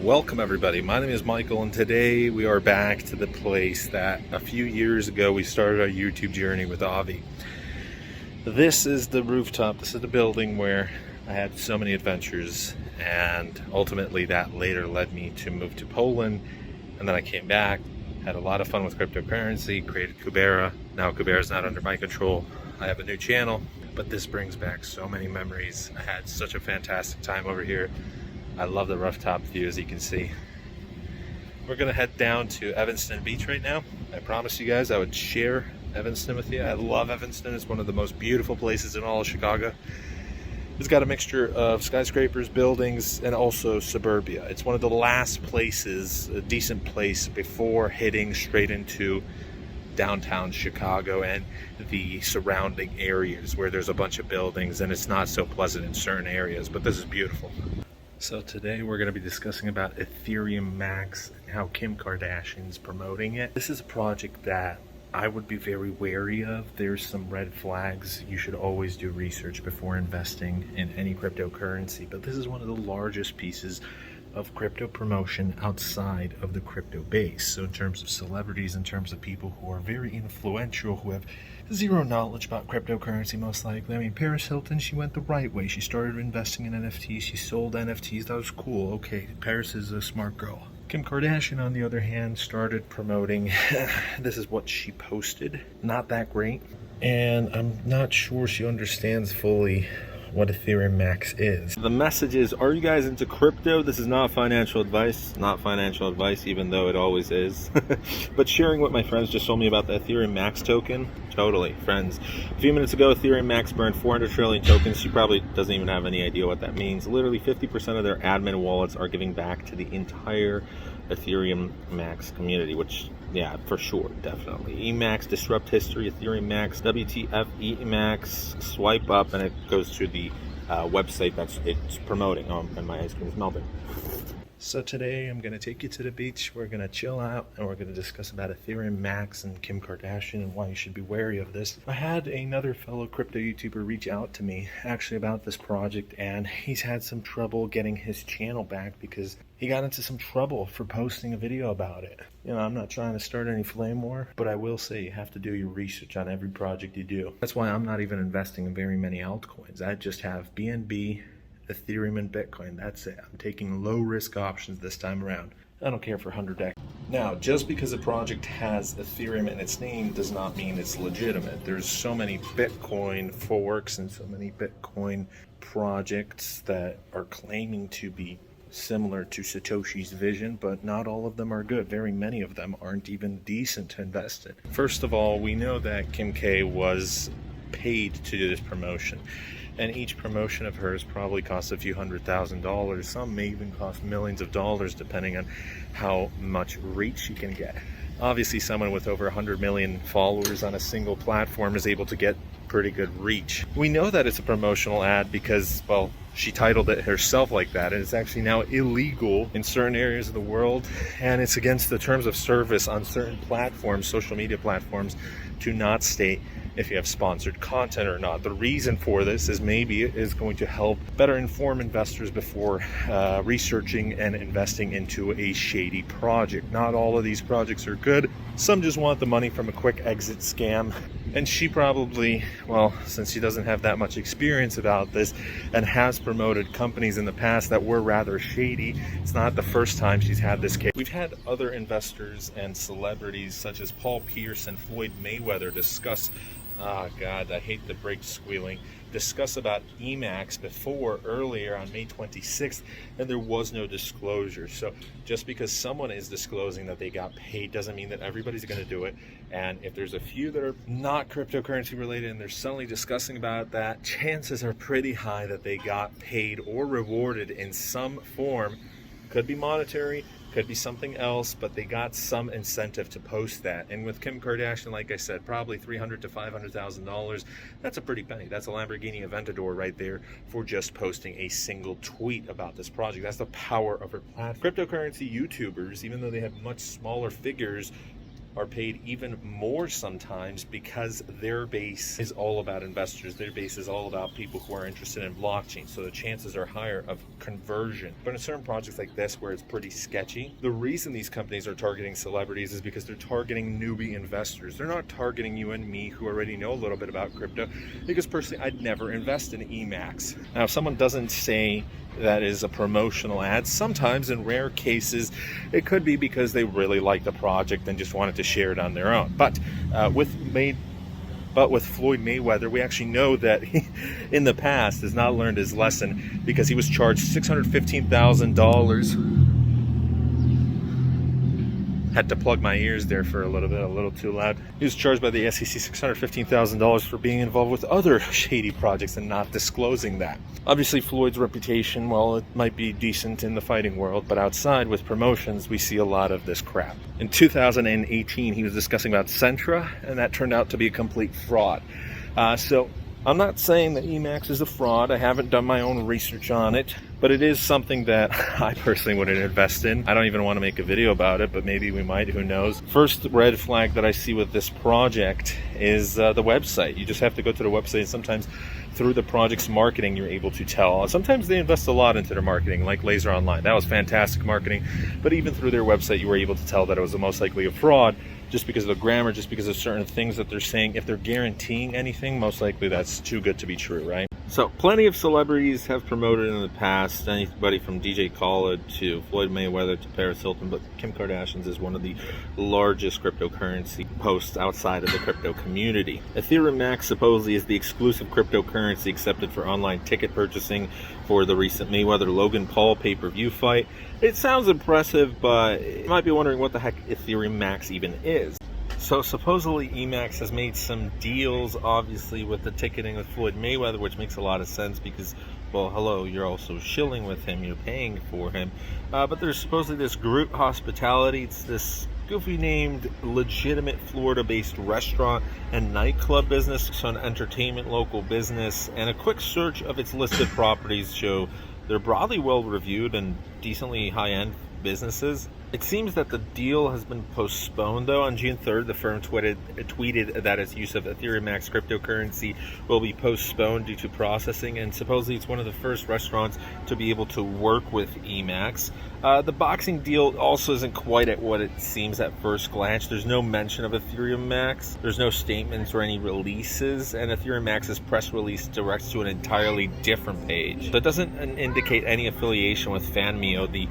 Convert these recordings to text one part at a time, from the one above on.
Welcome everybody, my name is Michael and today we are back to the place that a few years ago we started our YouTube journey with Avi. This is the rooftop, this is the building where I had so many adventures, and ultimately that later led me to move to Poland, and then I came back, had a lot of fun with cryptocurrency, created Kubera. Now Kubera is not under my control. I have a new channel, but this brings back so many memories. I had such a fantastic time over here. I love the rooftop view, as you can see. We're gonna head down to Evanston Beach right now. I promised you guys I would share Evanston with you. I love Evanston. It's one of the most beautiful places in all of Chicago. It's got a mixture of skyscrapers, buildings, and also suburbia. It's one of the last places, a decent place, before hitting straight into downtown Chicago and the surrounding areas where there's a bunch of buildings and it's not so pleasant in certain areas, but this is beautiful. So today we're going to be discussing about Ethereum Max and how Kim Kardashian's promoting it. This is a project that I would be very wary of. There's some red flags. You should always do research before investing in any cryptocurrency, but this is one of the largest pieces of crypto promotion outside of the crypto base. So in terms of celebrities, in terms of people who are very influential, who have zero knowledge about cryptocurrency most likely. I mean, Paris Hilton, she went the right way. She started investing in NFTs, she sold NFTs, that was cool. Okay, Paris is a smart girl. Kim Kardashian, on the other hand, started promoting, this is what she posted, not that great. And I'm not sure she understands fully what Ethereum Max is. The message is, are you guys into crypto? This is not financial advice. Not financial advice, even though it always is. But sharing what my friends just told me about the Ethereum Max token, totally, friends. A few minutes ago, Ethereum Max burned 400 trillion tokens. She probably doesn't even have any idea what that means. Literally 50% of their admin wallets are giving back to the entire Ethereum Max community, which, yeah, for sure, definitely. Emax, disrupt history, Ethereum Max, WTF, Emax, swipe up, and it goes to the website that's it's promoting. Oh, and my ice cream is melting. So today I'm going to take you to the beach, we're going to chill out, and we're going to discuss about Ethereum Max and Kim Kardashian and why you should be wary of this. I had another fellow crypto YouTuber reach out to me actually about this project, and he's had some trouble getting his channel back because he got into some trouble for posting a video about it. You know, I'm not trying to start any flame war, but I will say you have to do your research on every project you do. That's why I'm not even investing in very many altcoins. I just have BNB, Ethereum, and Bitcoin. That's it. I'm taking low risk options this time around. I don't care for 100x. Now, just because a project has Ethereum in its name does not mean it's legitimate. There's so many Bitcoin forks and so many Bitcoin projects that are claiming to be similar to Satoshi's vision, but not all of them are good. Very many of them aren't even decent to invest in. First of all, we know that Kim K was paid to do this promotion, and each promotion of hers probably costs a few $100,000. Some may even cost millions of dollars depending on how much reach you can get. Obviously, someone with over 100 million followers on a single platform is able to get pretty good reach. We know that it's a promotional ad because, well, she titled it herself like that, and it's actually now illegal in certain areas of the world, and it's against the terms of service on certain platforms, social media platforms, to not state if you have sponsored content or not. The reason for this is maybe it is going to help better inform investors before researching and investing into a shady project. Not all of these projects are good. Some just want the money from a quick exit scam. And she probably, well, since she doesn't have that much experience about this and has promoted companies in the past that were rather shady, it's not the first time she's had this case. We've had other investors and celebrities such as Paul Pierce and Floyd Mayweather discuss, God, I hate the brake squealing, discuss about Emax before, earlier on May 26th, and there was no disclosure. So just because someone is disclosing that they got paid doesn't mean that everybody's going to do it. And if there's a few that are not cryptocurrency related and they're suddenly discussing about that, chances are pretty high that they got paid or rewarded in some form. Could be monetary, could be something else, but they got some incentive to post that. And with Kim Kardashian, like I said, probably $300,000 to $500,000. That's a pretty penny. That's a Lamborghini Aventador right there for just posting a single tweet about this project. That's the power of her platform. Cryptocurrency YouTubers, even though they have much smaller figures, are paid even more sometimes because their base is all about investors. Their base is all about people who are interested in blockchain. So the chances are higher of conversion. But in certain projects like this where it's pretty sketchy, the reason these companies are targeting celebrities is because they're targeting newbie investors. They're not targeting you and me who already know a little bit about crypto, because personally I'd never invest in Emacs. Now, if someone doesn't say that is a promotional ad, sometimes in rare cases it could be because they really like the project and just wanted to share it on their own. But with Floyd Mayweather, we actually know that he, in the past, has not learned his lesson, because he was charged $615,000. Had to plug my ears there for a little too loud. He was charged by the SEC $615,000 for being involved with other shady projects and not disclosing that. Obviously, Floyd's reputation, well, it might be decent in the fighting world, but outside with promotions, we see a lot of this crap. In 2018, he was discussing about Centra, and that turned out to be a complete fraud. So I'm not saying that Emacs is a fraud. I haven't done my own research on it, but it is something that I personally wouldn't invest in. I don't even want to make a video about it, but maybe we might, who knows. First red flag that I see with this project is the website. You just have to go to the website, and sometimes through the project's marketing, you're able to tell. Sometimes they invest a lot into their marketing, like Laser Online. That was fantastic marketing, but even through their website, you were able to tell that it was most likely a fraud, just because of the grammar, just because of certain things that they're saying. If they're guaranteeing anything, most likely that's too good to be true, right? So plenty of celebrities have promoted in the past, anybody from DJ Khaled to Floyd Mayweather to Paris Hilton, but Kim Kardashian's is one of the largest cryptocurrency posts outside of the crypto community. Ethereum Max supposedly is the exclusive cryptocurrency accepted for online ticket purchasing for the recent Mayweather-Logan Paul pay-per-view fight. It sounds impressive, but you might be wondering what the heck Ethereum Max even is. So supposedly Emacs has made some deals, obviously, with the ticketing with Floyd Mayweather, which makes a lot of sense because, well, hello, you're also shilling with him, you're paying for him. But there's supposedly this group hospitality. It's this goofy named legitimate Florida-based restaurant and nightclub business, so an entertainment local business, and a quick search of its listed properties show they're broadly well-reviewed and decently high-end businesses. It seems that the deal has been postponed, though. On June 3rd, the firm tweeted that its use of Ethereum Max cryptocurrency will be postponed due to processing, and supposedly it's one of the first restaurants to be able to work with Emacs. The boxing deal also isn't quite at what it seems at first glance. There's no mention of Ethereum Max. There's no statements or any releases, and Ethereum Max's press release directs to an entirely different page. So it doesn't indicate any affiliation with FanMio, the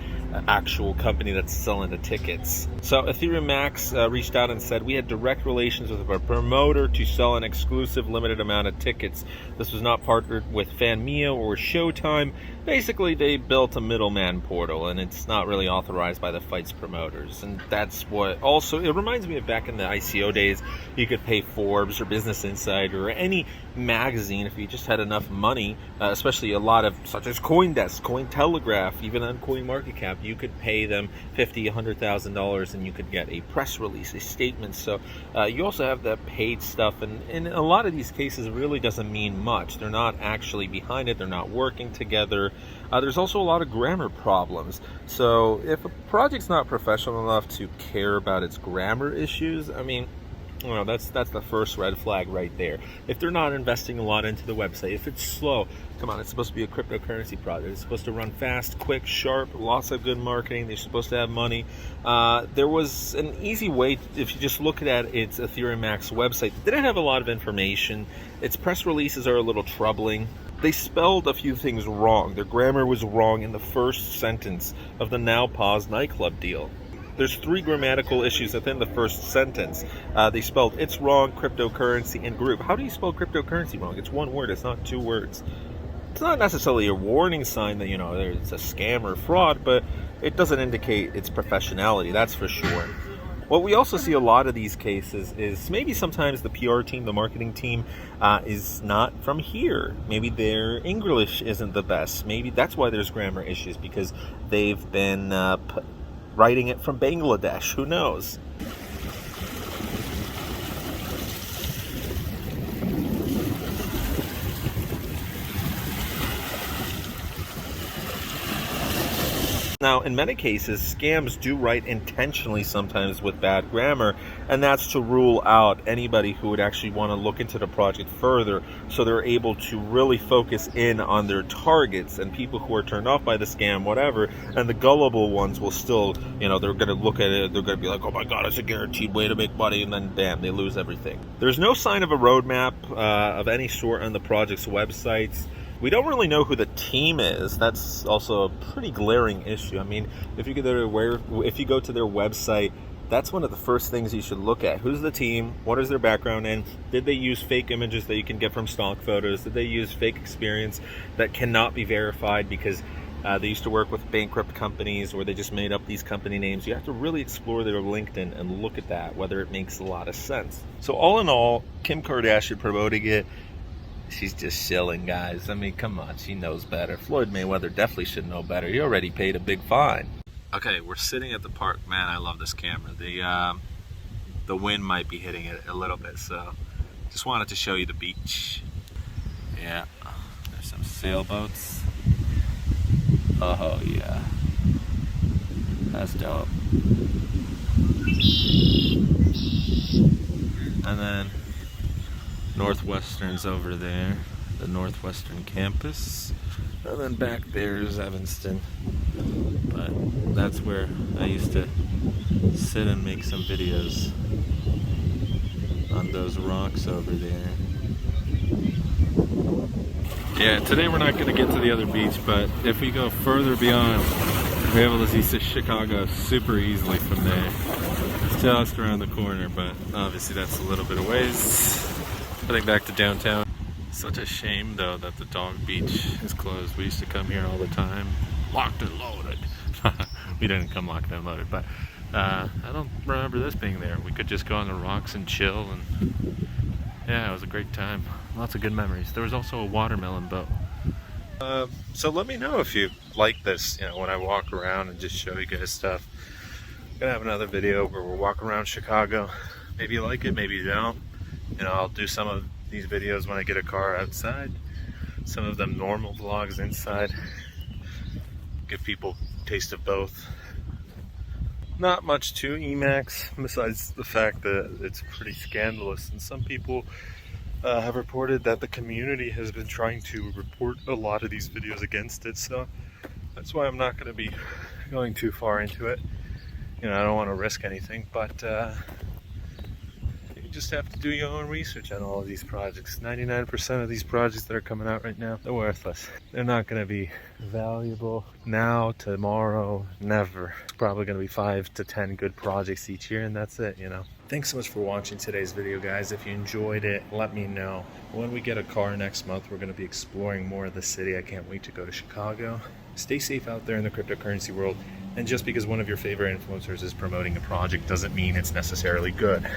actual company that's selling the tickets. So Ethereum Max reached out and said, we had direct relations with our promoter to sell an exclusive limited amount of tickets. This was not partnered with FanMio or Showtime. Basically, they built a middleman portal, and it's not really authorized by the fight's promoters. And that's what also, it reminds me of back in the ICO days, you could pay Forbes or Business Insider or any magazine if you just had enough money, especially a lot of, such as CoinDesk, Cointelegraph, even on CoinMarketCap, you could pay them $50,000, $100,000 and you could get a press release, a statement. So you also have the paid stuff, and in a lot of these cases it really doesn't mean much. They're not actually behind it, they're not working together. There's also a lot of grammar problems. So if a project's not professional enough to care about its grammar issues, I mean, you know, that's the first red flag right there. If they're not investing a lot into the website, if it's slow, come on, it's supposed to be a cryptocurrency project. It's supposed to run fast, quick, sharp, lots of good marketing. They're supposed to have money. There was an easy way, if you just look at its Ethereum Max website, it didn't have a lot of information. Its press releases are a little troubling. They spelled a few things wrong. Their grammar was wrong in the first sentence of the now paused nightclub deal. There's 3 grammatical issues within the first sentence. They spelled it's wrong, cryptocurrency, and group. How do you spell cryptocurrency wrong? It's one word, it's not 2 words. It's not necessarily a warning sign that, you know, it's a scam or fraud, but it doesn't indicate its professionality, that's for sure. What we also see a lot of these cases is maybe sometimes the PR team, the marketing team, is not from here. Maybe their English isn't the best. Maybe that's why there's grammar issues, because they've been writing it from Bangladesh. Who knows? Now, in many cases, scams do write intentionally sometimes with bad grammar, and that's to rule out anybody who would actually want to look into the project further, so they're able to really focus in on their targets and people who are turned off by the scam, whatever, and the gullible ones will still, you know, they're going to look at it, they're going to be like, oh my god, it's a guaranteed way to make money, and then bam, they lose everything. There's no sign of a roadmap of any sort on the project's websites. We don't really know who the team is. That's also a pretty glaring issue. I mean, if you go to their website, that's one of the first things you should look at. Who's the team? What is their background in? Did they use fake images that you can get from stock photos? Did they use fake experience that cannot be verified because they used to work with bankrupt companies, or they just made up these company names? You have to really explore their LinkedIn and look at that, whether it makes a lot of sense. So all in all, Kim Kardashian promoting it, she's just shilling, guys. I mean, come on, she knows better. Floyd Mayweather definitely should know better. He already paid a big fine. Okay, we're sitting at the park. Man, I love this camera. The wind might be hitting it a little bit, so just wanted to show you the beach. Yeah, there's some sailboats. Oh yeah, that's dope. And then Northwestern's over there, the Northwestern campus, and then back there is Evanston. But that's where I used to sit and make some videos, on those rocks over there. Yeah, today we're not going to get to the other beach, but if we go further beyond, we're able to see Chicago super easily from there. It's just around the corner, but obviously that's a little bit of ways. Heading back to downtown. Such a shame though that the dog beach is closed. We used to come here all the time, locked and loaded. We didn't come locked and loaded, but I don't remember this being there. We could just go on the rocks and chill, and yeah, it was a great time. Lots of good memories. There was also a watermelon boat. So let me know if you like this, you know, when I walk around and just show you guys stuff. I'm gonna have another video where we're walking around Chicago. Maybe you like it, maybe you don't. You know, I'll do some of these videos when I get a car outside, some of them normal vlogs inside. Give people a taste of both. Not much to Emacs, besides the fact that it's pretty scandalous, and some people have reported that the community has been trying to report a lot of these videos against it, so that's why I'm not going to be going too far into it. You know, I don't want to risk anything, but you just have to do your own research on all of these projects. 99% of these projects that are coming out right now, they're worthless. They're not going to be valuable now, tomorrow, never. It's probably going to be 5 to 10 good projects each year, and that's it, you know. Thanks so much for watching today's video, guys. If you enjoyed it, let me know. When we get a car next month, we're going to be exploring more of the city. I can't wait to go to Chicago. Stay safe out there in the cryptocurrency world. And just because one of your favorite influencers is promoting a project doesn't mean it's necessarily good.